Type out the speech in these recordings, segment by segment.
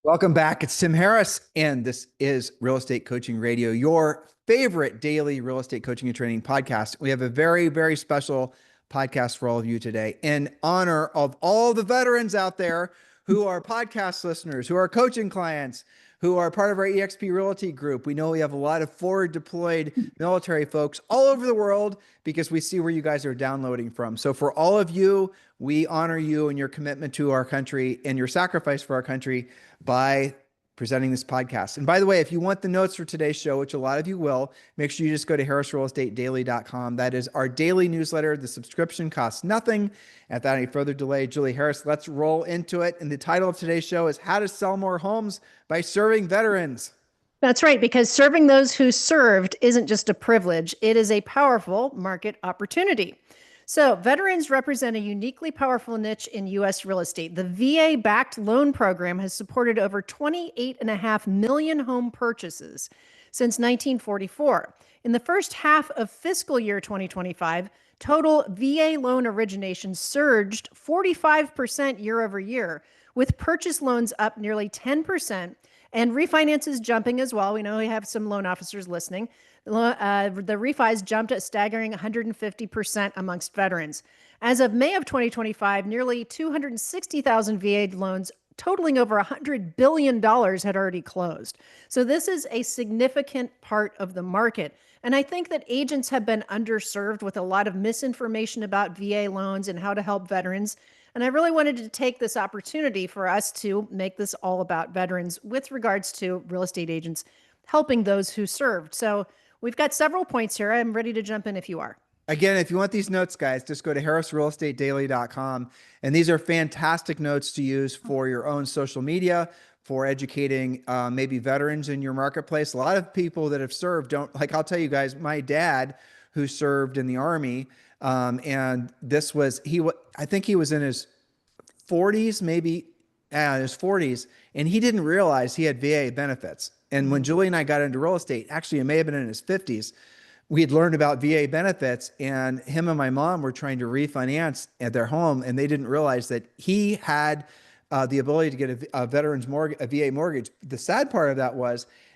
Welcome back. It's Tim Harris, and this is Real Estate Coaching Radio, your favorite daily real estate coaching and training podcast. We have a very, very special podcast for all of you today in honor of all the veterans out there who are podcast listeners, who are coaching clients, who are part of our eXp Realty group. We know we have a lot of forward deployed military folks all over the world because we see where you guys are downloading from. So for all of you, we honor you and your commitment to our country and your sacrifice for our country by presenting this podcast. And by the way, if you want the notes for today's show, which a lot of you will, make sure you just go to harrisrealestatedaily.com. That is our daily newsletter. The subscription costs nothing. And without any further delay, Julie Harris, let's roll into it. And the title of today's show is How to Sell More Homes by Serving Veterans. That's right, because serving those who served isn't just a privilege, it is a powerful market opportunity. So veterans represent a uniquely powerful niche in U.S. real estate. The VA-backed loan program has supported over 28.5 million home purchases since 1944. In the first half of fiscal year 2025, total VA loan originations surged 45% year over year, with purchase loans up nearly 10% and refinances jumping as well. We know we have some loan officers listening. The refis jumped a staggering 150% amongst veterans. As of May of 2025, nearly 260,000 VA loans totaling over $100 billion had already closed. So this is a significant part of the market. And I think that agents have been underserved with a lot of misinformation about VA loans and how to help veterans. And I really wanted to take this opportunity for us to make this all about veterans with regards to real estate agents helping those who served. So we've got several points here. I'm ready to jump in if you are. Again, if you want these notes, guys, just go to harrisrealestatedaily.com. And these are fantastic notes to use for your own social media, for educating maybe veterans in your marketplace. A lot of people that have served don't, like I'll tell you guys, my dad who served in the Army, and this was, I think he was in his 40s, maybe in his 40s, and he didn't realize he had VA benefits. And when Julie and I got into real estate, actually it may have been in his 50s, we had learned about VA benefits, and him and my mom were trying to refinance at their home, and they didn't realize that he had the ability to get a veteran's mortgage, a VA mortgage. The sad part of that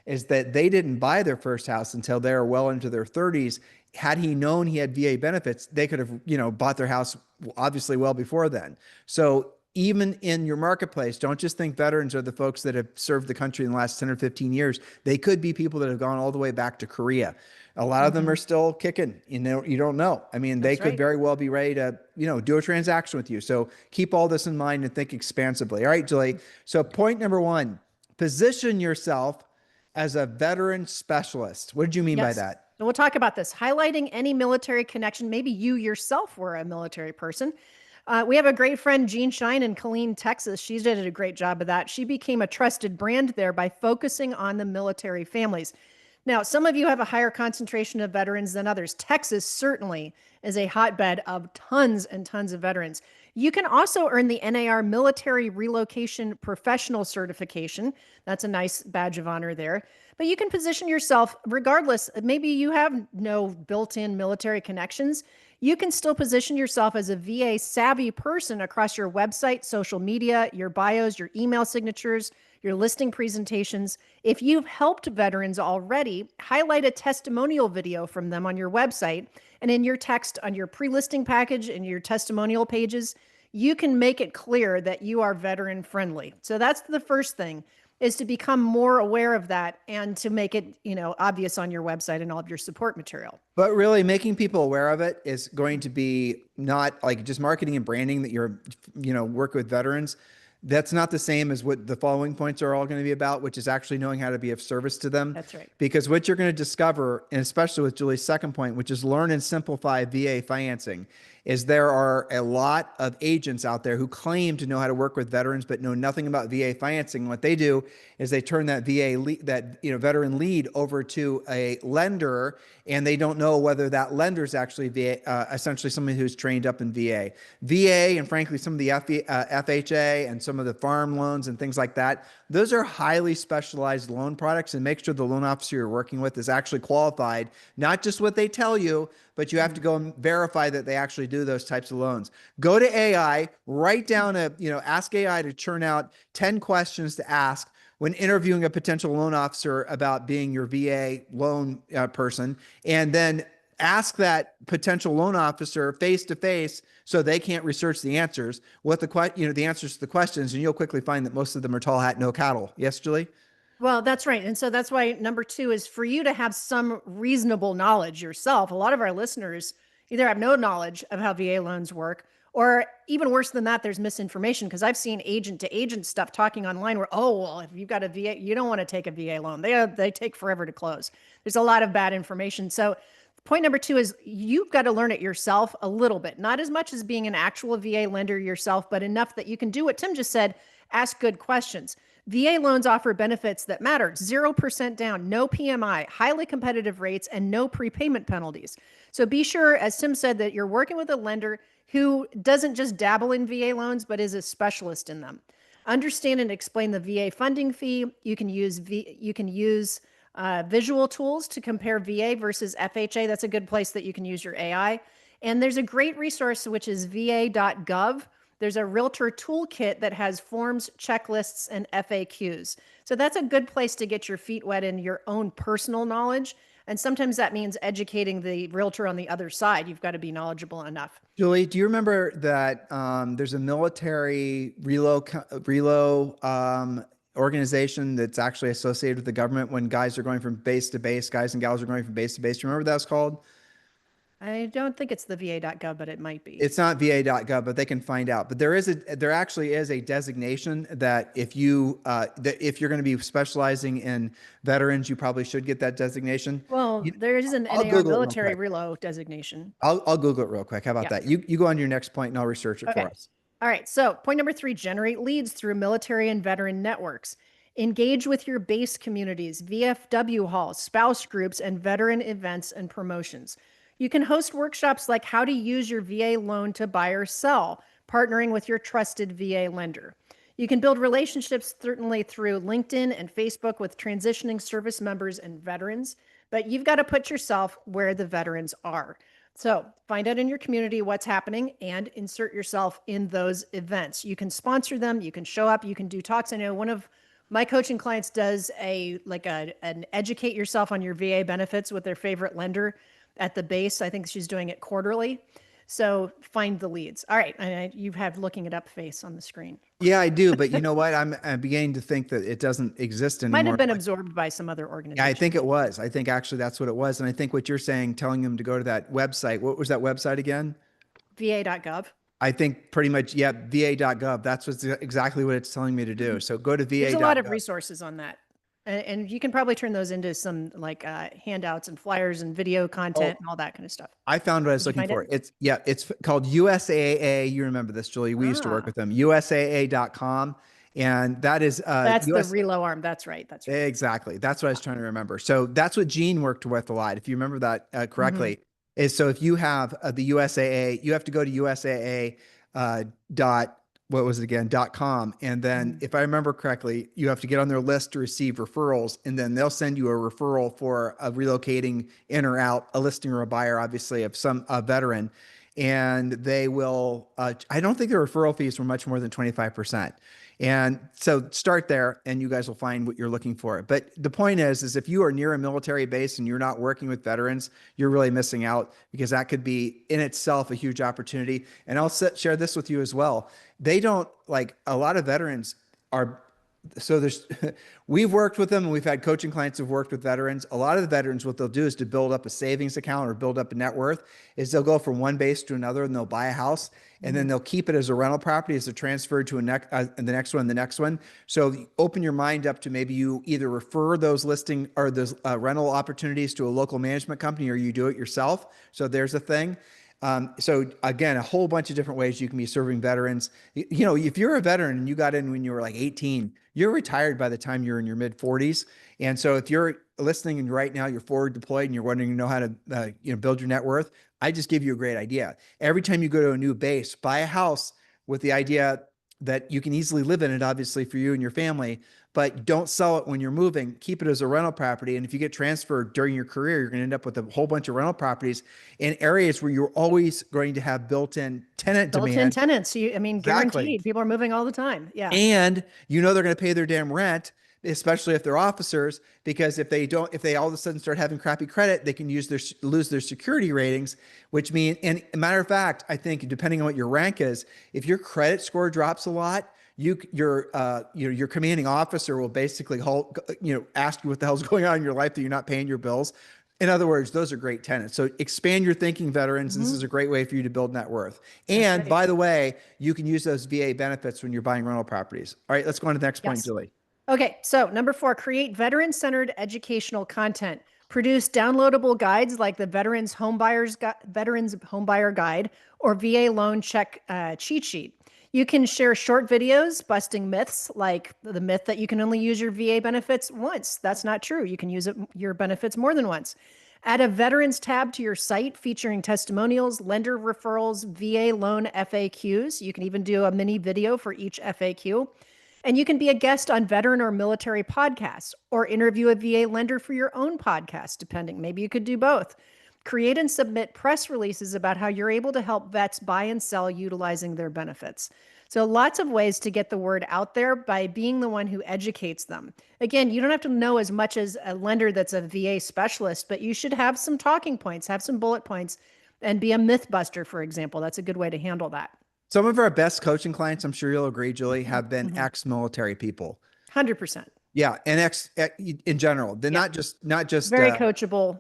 is that they didn't buy their first house until they were well into their 30s. Had he known he had VA benefits, they could have, bought their house obviously well before then. So even in your marketplace, don't just think veterans are the folks that have served the country in the last 10 or 15 years. They could be people that have gone all the way back to Korea. A lot of them are still kicking, you don't know. I mean, they could very well be ready to, do a transaction with you. So keep all this in mind and think expansively. All right, Julie. So point number one, position yourself as a veteran specialist. What did you mean by that? And we'll talk about this. Highlighting any military connection. Maybe you yourself were a military person. We have a great friend, Jean Shine in Killeen, Texas. She did a great job of that. She became a trusted brand there by focusing on the military families. Now, some of you have a higher concentration of veterans than others. Texas certainly is a hotbed of tons and tons of veterans. You can also earn the NAR Military Relocation Professional Certification. That's a nice badge of honor there. But you can position yourself regardless. Maybe you have no built-in military connections. You can still position yourself as a VA savvy person across your website, social media, your bios, your email signatures, your listing presentations. If you've helped veterans already, highlight a testimonial video from them on your website and in your text on your pre-listing package and your testimonial pages. You can make it clear that you are veteran friendly. So that's the first thing, is to become more aware of that and to make it, obvious on your website and all of your support material. But really making people aware of it is going to be not like just marketing and branding that you're, work with veterans. That's not the same as what the following points are all going to be about, which is actually knowing how to be of service to them. That's right. Because what you're going to discover, and especially with Julie's second point, which is learn and simplify VA financing, is there are a lot of agents out there who claim to know how to work with veterans, but know nothing about VA financing. What they do is they turn that veteran lead over to a lender, and they don't know whether that lender is actually essentially someone who's trained up in VA. VA, and frankly, some of the FHA and some of the farm loans and things like that, those are highly specialized loan products, and make sure the loan officer you're working with is actually qualified, not just what they tell you, but you have to go and verify that they actually do those types of loans. Go to AI, write down ask AI to churn out 10 questions to ask when interviewing a potential loan officer about being your VA loan person, and then ask that potential loan officer face to face so they can't research the answers, what the answers to the questions, and you'll quickly find that most of them are tall hat, no cattle. Yes, Julie? Well, that's right. And so that's why number 2 is for you to have some reasonable knowledge yourself. A lot of our listeners either have no knowledge of how VA loans work, or even worse than that, there's misinformation, because I've seen agent to agent stuff talking online where, oh, well, if you've got a VA, you don't want to take a VA loan. They take forever to close. There's a lot of bad information. So point number 2 is you've got to learn it yourself a little bit, not as much as being an actual VA lender yourself, but enough that you can do what Tim just said, ask good questions. VA loans offer benefits that matter: 0% down, no PMI, highly competitive rates, and no prepayment penalties. So be sure, as Tim said, that you're working with a lender who doesn't just dabble in VA loans, but is a specialist in them. Understand and explain the VA funding fee. You can use visual tools to compare VA versus FHA. That's a good place that you can use your AI. And there's a great resource, which is va.gov. There's a realtor toolkit that has forms, checklists, and FAQs. So that's a good place to get your feet wet in your own personal knowledge. And sometimes that means educating the realtor on the other side. You've got to be knowledgeable enough. Julie, do you remember that there's a military organization that's actually associated with the government when guys are going from base to base, guys and gals are going from base to base? Do you remember what that's called? I don't think it's the va.gov, but it might be. It's not va.gov, but they can find out. But there actually is a designation that if you're going to be specializing in veterans, you probably should get that designation. Well, there is an NAR military reload designation. I'll Google it real quick. How about that? You go on to your next point and I'll research it for us. All right. So point number 3, generate leads through military and veteran networks. Engage with your base communities, VFW halls, spouse groups, and veteran events and promotions. You can host workshops like how to use your VA loan to buy or sell, partnering with your trusted VA lender. You can build relationships certainly through LinkedIn and Facebook with transitioning service members and veterans, but you've got to put yourself where the veterans are. So find out in your community what's happening and insert yourself in those events. You can sponsor them, you can show up, you can do talks. I know one of my coaching clients does an educate yourself on your VA benefits with their favorite lender at the base. I think she's doing it quarterly. So find the leads. All right. You have looking it up face on the screen. Yeah, I do. But you know what? I'm beginning to think that it doesn't exist anymore. Might have been absorbed by some other organization. Yeah, I think it was. I think actually that's what it was. And I think what you're saying, telling them to go to that website, what was that website again? va.gov. I think pretty much, yeah, va.gov. That's exactly what it's telling me to do. So go to va.gov. There's a lot of resources on that. And you can probably turn those into some handouts and flyers and video content and all that kind of stuff. I found what I was looking for. It's called USAA. You remember this, Julie. We used to work with them. USAA.com. And that's the reload arm. That's right. Exactly. That's what I was trying to remember. So that's what Gene worked with a lot. If you remember that correctly, is so if you have the USAA, you have to go to USAA .com. And then if I remember correctly, you have to get on their list to receive referrals, and then they'll send you a referral for a relocating in or out, a listing or a buyer, obviously, of a veteran. And they will, I don't think the referral fees were much more than 25%. And so start there and you guys will find what you're looking for. But the point is if you are near a military base and you're not working with veterans, you're really missing out, because that could be in itself a huge opportunity. And I'll share this with you as well. They don't, like, a lot of veterans are, so we've worked with them and we've had coaching clients who've worked with veterans. A lot of the veterans, what they'll do is to build up a savings account or build up a net worth, is they'll go from one base to another and they'll buy a house and then they'll keep it as a rental property as they're transferred to the next one. So open your mind up to maybe you either refer those listing or those rental opportunities to a local management company, or you do it yourself. So there's a thing. So again, a whole bunch of different ways you can be serving veterans. You know, if you're a veteran and you got in when you were like 18, you're retired by the time you're in your mid 40s. And so if you're listening and right now you're forward deployed and you're wanting to know how to, build your net worth, I just give you a great idea. Every time you go to a new base, buy a house with the idea that you can easily live in it, obviously for you and your family, but don't sell it when you're moving. Keep it as a rental property. And if you get transferred during your career, you're going to end up with a whole bunch of rental properties in areas where you're always going to have built-in tenant Built-in demand. tenants. I mean, Exactly. guaranteed. People are moving all the time. Yeah. And you know they're going to pay their damn rent, especially if they're officers, because if they don't, if they all of a sudden start having crappy credit, they can lose their security ratings, which mean, and a matter of fact, I think depending on what your rank is, if your credit score drops a lot, your commanding officer will basically ask you what the hell's going on in your life that you're not paying your bills. In other words, those are great tenants. So expand your thinking, veterans. And this is a great way for you to build net worth. And right. by the way, you can use those VA benefits when you're buying rental properties. All right, let's go on to the next point, Yes. Julie. Okay, so number 4, create veteran-centered educational content. Produce downloadable guides like the Veterans Homebuyer Guide or VA Loan Check cheat sheet. You can share short videos busting myths, like the myth that you can only use your VA benefits once. That's not true. You can use your benefits more than once. Add a veterans tab to your site featuring testimonials, lender referrals, VA loan FAQs. You can even do a mini video for each FAQ. And you can be a guest on veteran or military podcasts or interview a VA lender for your own podcast, depending. Maybe you could do both. Create and submit press releases about how you're able to help vets buy and sell utilizing their benefits. So lots of ways to get the word out there by being the one who educates them. Again, you don't have to know as much as a lender that's a VA specialist, but you should have some talking points, have some bullet points, and be a myth buster, for example. That's a good way to handle that. Some of our best coaching clients, I'm sure you'll agree, Julie, have been ex-military people. 100%. Yeah, and in general. They're not just very coachable,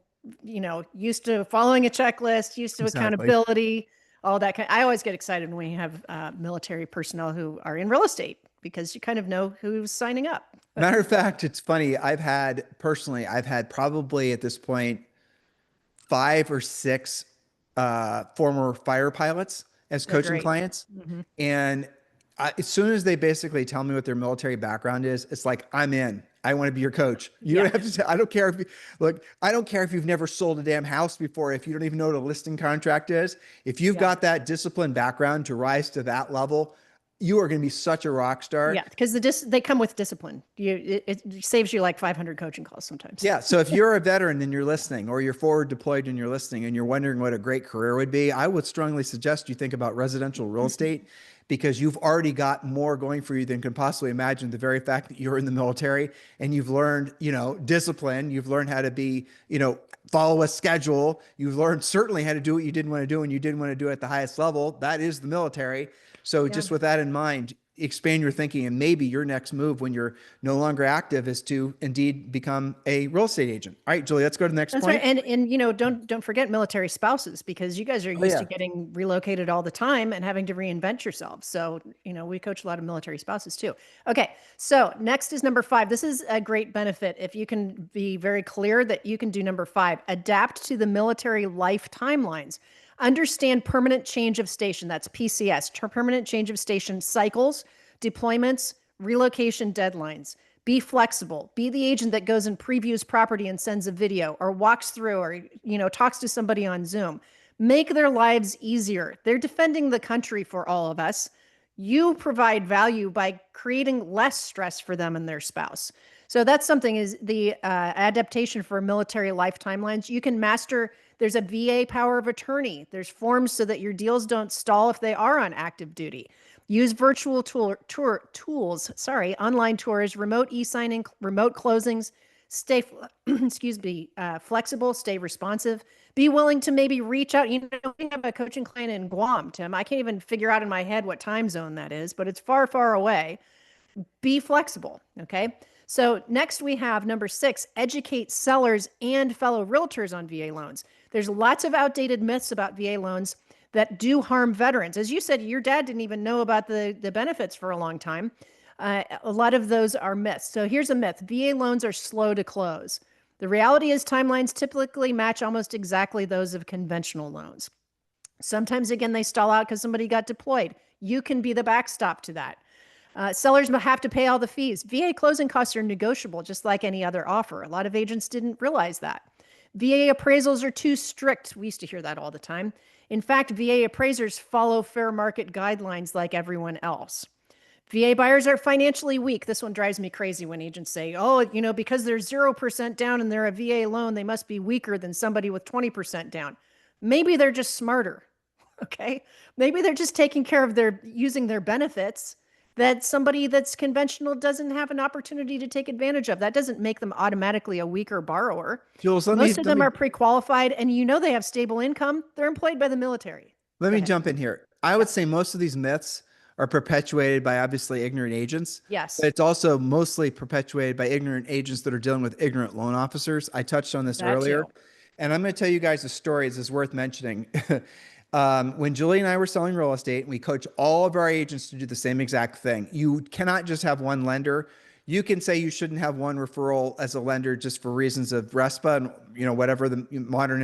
used to following a checklist, used to Exactly. accountability, all that kind. I always get excited when we have military personnel who are in real estate because you kind of know who's signing up. Matter of fact, it's funny. I've had probably at this point 5 or 6 former fire pilots as coaching clients. And as soon as they basically tell me what their military background is, it's like, I'm in. I want to be your coach. You don't have to, I don't care I don't care if you've never sold a damn house before, if you don't even know what a listing contract is. If you've got that disciplined background to rise to that level, you are going to be such a rock star. Yeah, because they come with discipline. It saves you like 500 coaching calls sometimes. Yeah. So if you're a veteran and you're listening, or you're forward deployed and you're listening, and you're wondering what a great career would be, I would strongly suggest you think about residential real estate, because you've already got more going for you than can possibly imagine. The very fact that you're in the military and you've learned, discipline, you've learned how to be, follow a schedule. You've learned certainly how to do what you didn't want to do, and you didn't want to do it at the highest level. That is the military. So just with that in mind, expand your thinking, and maybe your next move when you're no longer active is to indeed become a real estate agent. All right, Julie, let's go to the next point. Right. And don't forget military spouses, because you guys are used to getting relocated all the time and having to reinvent yourselves. So, we coach a lot of military spouses too. Okay. So next is number 5. This is a great benefit. If you can be very clear that you can do number 5, adapt to the military life timelines. Understand permanent change of station. That's PCS, permanent change of station cycles, deployments, relocation deadlines. Be flexible. Be the agent that goes and previews property and sends a video, or walks through, or, talks to somebody on Zoom. Make their lives easier. They're defending the country for all of us. You provide value by creating less stress for them and their spouse. So that's something, is the adaptation for military life timelines. You can master. There's a VA power of attorney. There's forms so that your deals don't stall if they are on active duty. Use virtual tools, online tours, remote e-signing, remote closings. Stay, flexible, stay responsive. Be willing to maybe reach out. We have a coaching client in Guam, Tim. I can't even figure out in my head what time zone that is, but it's far, far away. Be flexible, okay? So next we have number 6, educate sellers and fellow realtors on VA loans. There's lots of outdated myths about VA loans that do harm veterans. As you said, your dad didn't even know about the benefits for a long time. A lot of those are myths. So here's a myth. VA loans are slow to close. The reality is timelines typically match almost exactly those of conventional loans. Sometimes, again, they stall out because somebody got deployed. You can be the backstop to that. Sellers have to pay all the fees. VA closing costs are negotiable, just like any other offer. A lot of agents didn't realize that. VA appraisals are too strict. We used to hear that all the time. In fact, VA appraisers follow fair market guidelines like everyone else. VA buyers are financially weak. This one drives me crazy when agents say, oh, because they're 0% down and they're a VA loan, they must be weaker than somebody with 20% down. Maybe they're just smarter. Okay. Maybe they're just taking care of using their benefits that somebody that's conventional doesn't have an opportunity to take advantage of. That doesn't make them automatically a weaker borrower. Jules, Most of them are pre-qualified, and they have stable income. They're employed by the military. Let me jump in here. I would say most of these myths are perpetuated by obviously ignorant agents. Yes. But it's also mostly perpetuated by ignorant agents that are dealing with ignorant loan officers. I touched on this earlier. And I'm going to tell you guys a story that's worth mentioning. When Julie and I were selling real estate, we coach all of our agents to do the same exact thing. You cannot just have one lender. You can say you shouldn't have one referral as a lender just for reasons of RESPA and whatever the modern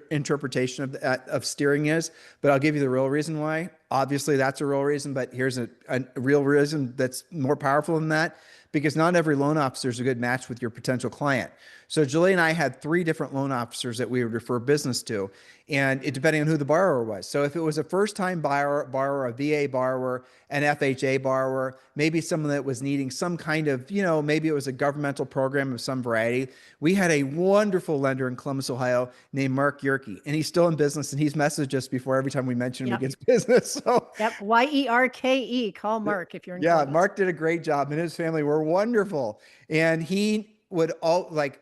interpretation of steering is. But I'll give you the real reason why. Obviously, that's a real reason, but here's a real reason that's more powerful than that, because not every loan officer is a good match with your potential client. So Julie and I had 3 different loan officers that we would refer business to, and it depending on who the borrower was. So if it was a first-time borrower, a VA borrower, an FHA borrower, maybe someone that was needing some kind of, maybe it was a governmental program of some variety. We had a wonderful lender in Columbus, Ohio named Mark Yerke, and he's still in business, and he's messaged us before every time we mention him against business. So yep, Yerke. Call Mark if you're in Columbus. Mark did a great job, and his family were wonderful. And he would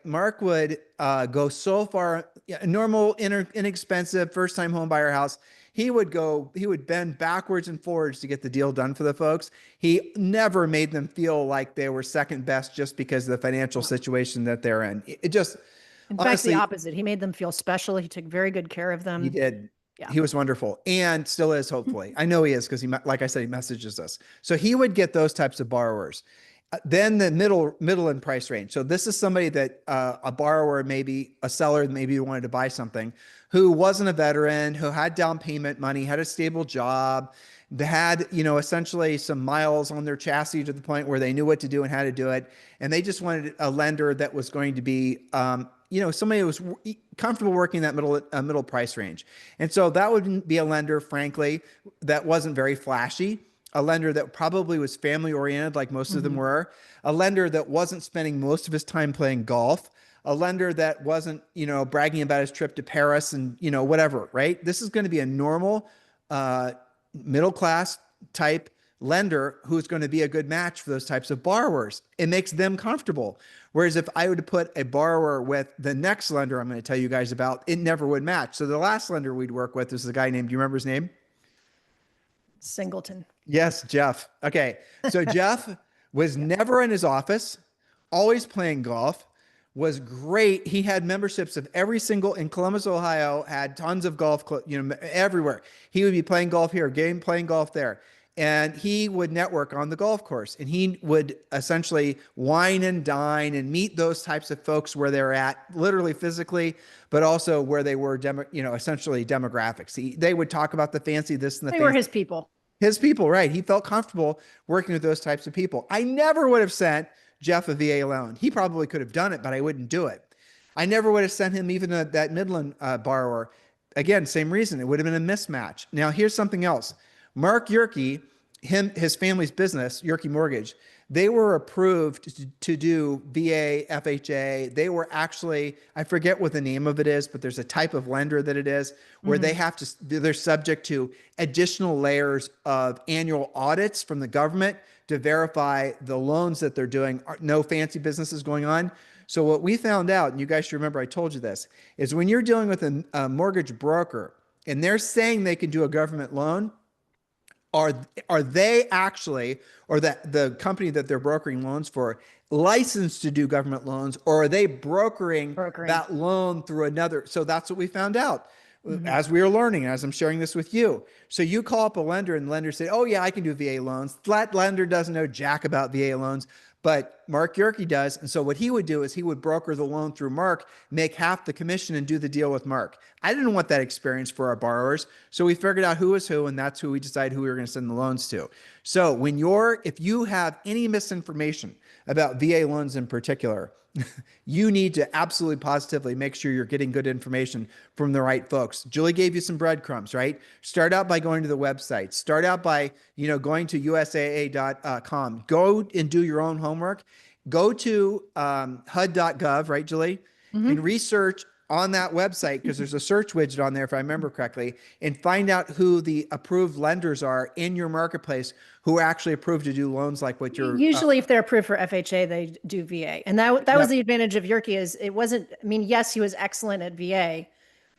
Mark would go so far, normal, inexpensive, first-time home buyer house. He would bend backwards and forwards to get the deal done for the folks. He never made them feel like they were second best just because of the financial situation that they're in. In fact, the opposite. He made them feel special. He took very good care of them. He did. Yeah. He was wonderful, and still is, hopefully. I know he is, because like I said, he messages us. So he would get those types of borrowers. Then the middle in price range. So this is somebody that a borrower, maybe a seller, maybe wanted to buy something, who wasn't a veteran, who had down payment money, had a stable job, they had, essentially some miles on their chassis to the point where they knew what to do and how to do it. And they just wanted a lender that was going to be, somebody who was comfortable working that middle price range. And so that would be a lender, frankly, that wasn't very flashy, a lender that probably was family oriented, like most of them were, a lender that wasn't spending most of his time playing golf, a lender that wasn't, bragging about his trip to Paris and, whatever, right? This is going to be a normal, middle-class type lender who's going to be a good match for those types of borrowers. It makes them comfortable. Whereas if I were to put a borrower with the next lender I'm going to tell you guys about, it never would match. So the last lender we'd work with is a guy named, do you remember his name? Singleton. Yes, Jeff. Okay. So Jeff was never in his office, always playing golf, was great. He had memberships of every single, in Columbus, Ohio, had tons of golf, everywhere. He would be playing golf here, playing golf there. And he would network on the golf course, and he would essentially wine and dine and meet those types of folks where they're at, literally physically, but also where they were, essentially demographics. They would talk about the fancy this and the fancy. They were his people. His people, right. He felt comfortable working with those types of people. I never would have sent Jeff a VA loan. He probably could have done it, but I wouldn't do it. I never would have sent him even that Midland borrower. Again, same reason. It would have been a mismatch. Now, here's something else. Mark Yerke, his family's business, Yerke Mortgage, they were approved to do VA, FHA. They were actually, I forget what the name of it is, but there's a type of lender that it is where they're subject to additional layers of annual audits from the government to verify the loans that they're doing. No fancy businesses going on. So what we found out, and you guys should remember I told you this, is when you're dealing with a mortgage broker and they're saying they can do a government loan, are they actually, or the company that they're brokering loans for, licensed to do government loans, or are they brokering that loan through another? So that's what we found out as we were learning, as I'm sharing this with you. So you call up a lender and the lender say, oh yeah, I can do VA loans. That lender doesn't know jack about VA loans, but Mark Yerke does. And so what he would do is he would broker the loan through Mark, make half the commission and do the deal with Mark. I didn't want that experience for our borrowers. So we figured out who was who, and that's who we decided who we were going to send the loans to. So if you have any misinformation about VA loans in particular, you need to absolutely positively make sure you're getting good information from the right folks. Julie gave you some breadcrumbs, right? Start out by going to the website. Start out by, going to usaa.com. Go and do your own homework. Go to HUD.gov, right, Julie? And research on that website, because there's a search widget on there, if I remember correctly, and find out who the approved lenders are in your marketplace who are actually approved to do loans like what you're Usually if they're approved for FHA, they do VA. And that was the advantage of Yerke is it wasn't, I mean, yes, he was excellent at VA,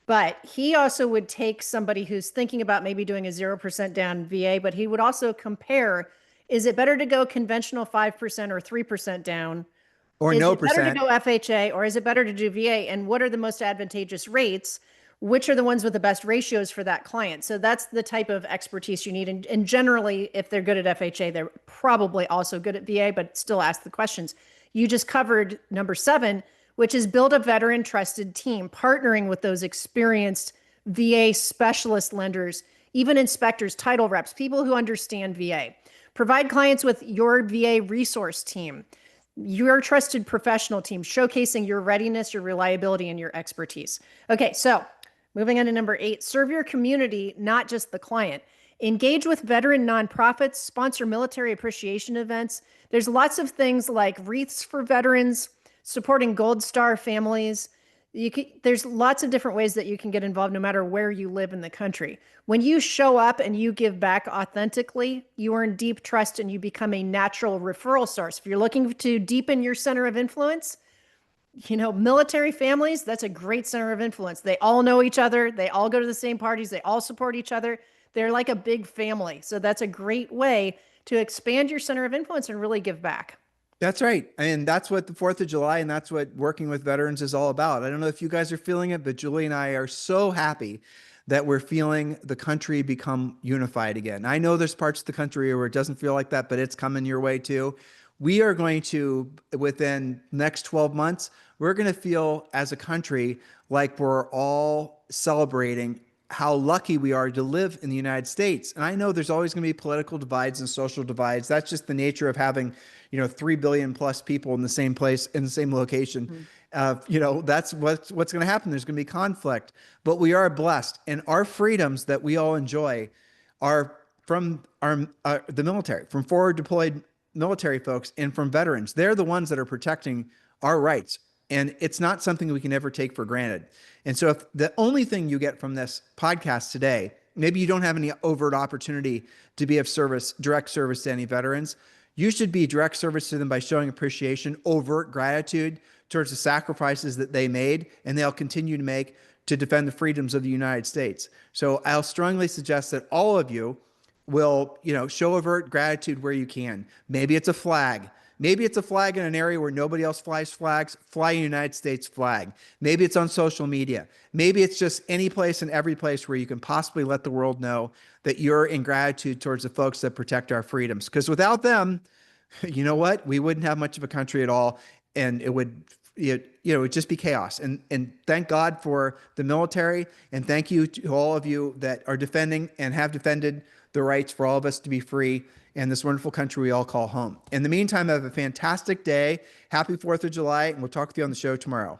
but he also would take somebody who's thinking about maybe doing a 0% down VA, but he would also compare, is it better to go conventional 5% or 3% down? or Is no it better to percent. go FHA or is it better to do VA? And what are the most advantageous rates? Which are the ones with the best ratios for that client? So that's the type of expertise you need. And generally, if they're good at FHA, they're probably also good at VA, but still ask the questions. You just covered number 7, which is build a veteran trusted team, partnering with those experienced VA specialist lenders, even inspectors, title reps, people who understand VA. Provide clients with your VA resource team, your trusted professional team, showcasing your readiness, your reliability, and your expertise. Okay, so moving on to number 8, serve your community, not just the client. Engage with veteran nonprofits, sponsor military appreciation events. There's lots of things like wreaths for veterans, supporting Gold Star families. There's lots of different ways that you can get involved no matter where you live in the country. When you show up and you give back authentically, you earn deep trust and you become a natural referral source. If you're looking to deepen your center of influence, military families, that's a great center of influence. They all know each other. They all go to the same parties. They all support each other. They're like a big family. So that's a great way to expand your center of influence and really give back. That's right. And that's what the 4th of July and that's what working with veterans is all about. I don't know if you guys are feeling it, but Julie and I are so happy that we're feeling the country become unified again. I know there's parts of the country where it doesn't feel like that, but it's coming your way too. We are going to, within next 12 months, we're going to feel as a country like we're all celebrating how lucky we are to live in the United States. And I know there's always going to be political divides and social divides. That's just the nature of having, 3 billion plus people in the same place, in the same location. That's what's going to happen. There's going to be conflict, but we are blessed, and our freedoms that we all enjoy are from the military, from forward deployed military folks, and from veterans. They're the ones that are protecting our rights. And it's not something we can ever take for granted. And so if the only thing you get from this podcast today, maybe you don't have any overt opportunity to be of service, direct service to any veterans, you should be direct service to them by showing appreciation, overt gratitude towards the sacrifices that they made and they'll continue to make to defend the freedoms of the United States. So I'll strongly suggest that all of you will, show overt gratitude where you can. Maybe it's a flag. Maybe it's a flag in an area where nobody else flies flags. Fly a United States flag. Maybe it's on social media. Maybe it's just any place and every place where you can possibly let the world know that you're in gratitude towards the folks that protect our freedoms. Because without them, you know what? We wouldn't have much of a country at all. And it would, it would just be chaos. And thank God for the military. And thank you to all of you that are defending and have defended the rights for all of us to be free in this wonderful country we all call home. In the meantime, have a fantastic day. Happy 4th of July, and we'll talk with you on the show tomorrow.